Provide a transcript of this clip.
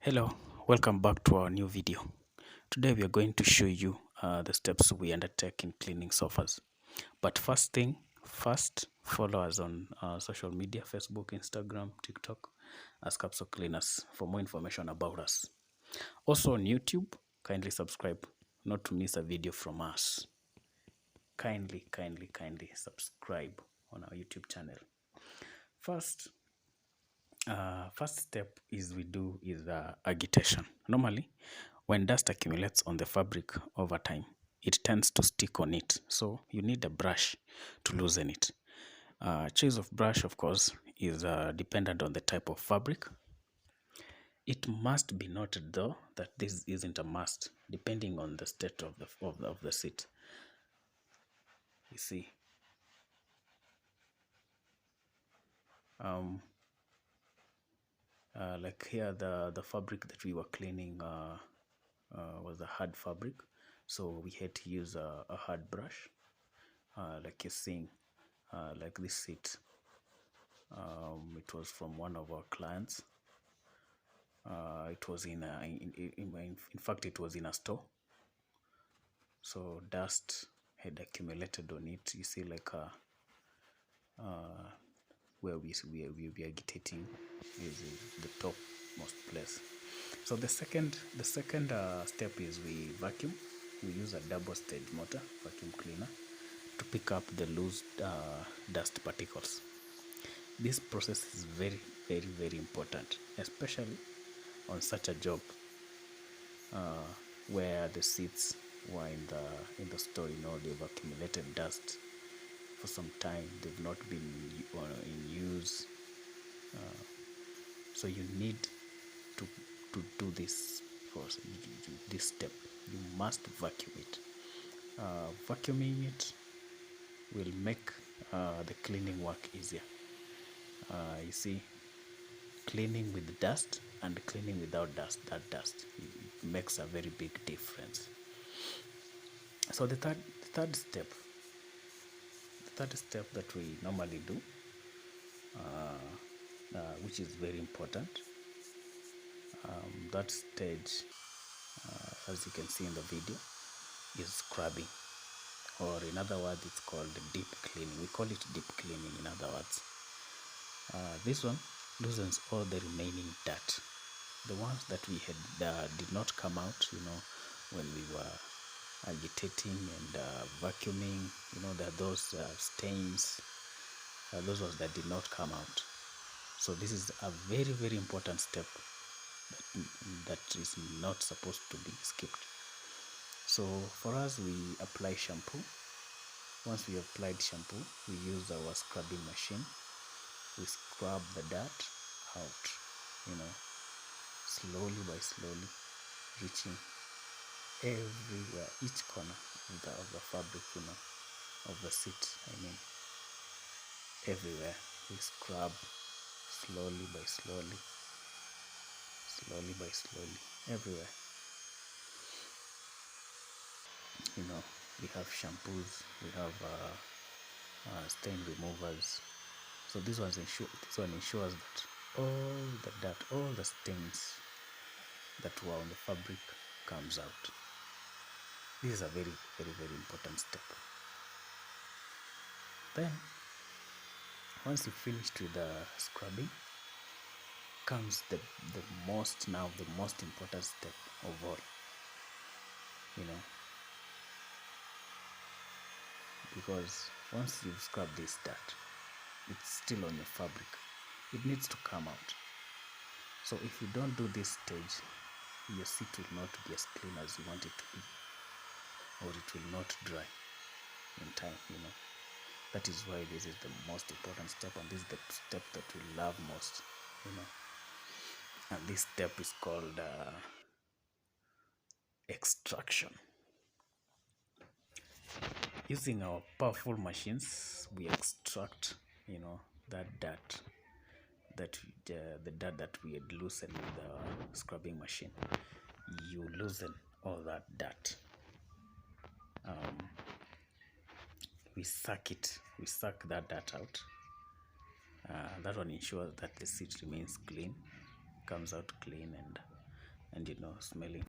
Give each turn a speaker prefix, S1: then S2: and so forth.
S1: Hello, welcome back to our new video. Today we are going to show you the steps we undertake in cleaning sofas. But first follow us on social media, Facebook, Instagram, TikTok as Capsule Cleaners for more information about us. Also on YouTube, kindly subscribe not to miss a video from us. Kindly subscribe on our YouTube channel. First step is agitation. Normally, when dust accumulates on the fabric over time, it tends to stick on it. So you need a brush to loosen it. Choice of brush, of course, is dependent on the type of fabric. It must be noted, though, that this isn't a must, depending on the state of the seat. You see, like here, the fabric that we were cleaning was a hard fabric, so we had to use a hard brush, like you're seeing, like this seat. It was from one of our clients. It was in fact, it was in a store, so dust had accumulated on it. You see, like where we be agitating is the topmost place. So the second step is we vacuum. We use a double stage motor vacuum cleaner to pick up the loose dust particles. This process is very important, especially on such a job where the seats were in the store. They've accumulated dust for some time. They've not been in use, so you need to do this process. This step, you must vacuum it. Vacuuming it will make the cleaning work easier. You see, cleaning with dust and cleaning without dust, that dust, it makes a very big difference. So the third step that we normally do, which is very important, that stage, as you can see in the video, is scrubbing, or in other words, it's called deep cleaning. We call it deep cleaning, in other words. This one loosens all the remaining dirt, the ones that we had did not come out, when we were agitating and vacuuming. There are those stains, those ones that did not come out. So this is a very important step that is not supposed to be skipped. So for us, we apply shampoo. Once we applied shampoo, we use our scrubbing machine. We scrub the dirt out, slowly by slowly, reaching everywhere, each corner of the fabric, of the seat. Everywhere. We scrub slowly by slowly, everywhere. We have shampoos, we have stain removers. So this one ensures that all the dirt, all the stains that were on the fabric comes out. This is a very important step. Then, once you finished with the scrubbing, comes the most important step of all. Because once you've scrubbed this dirt, it's still on your fabric. It needs to come out. So if you don't do this stage, your seat will not be as clean as you want it to be, or it will not dry in time. That is why this is the most important step, and this is the step that we love most. And this step is called extraction. Using our powerful machines, we extract, that dirt, the dirt that we had loosened with the scrubbing machine. You loosen all that dirt. We suck that dirt out. That one ensures that the seat remains clean, comes out clean, and and smelling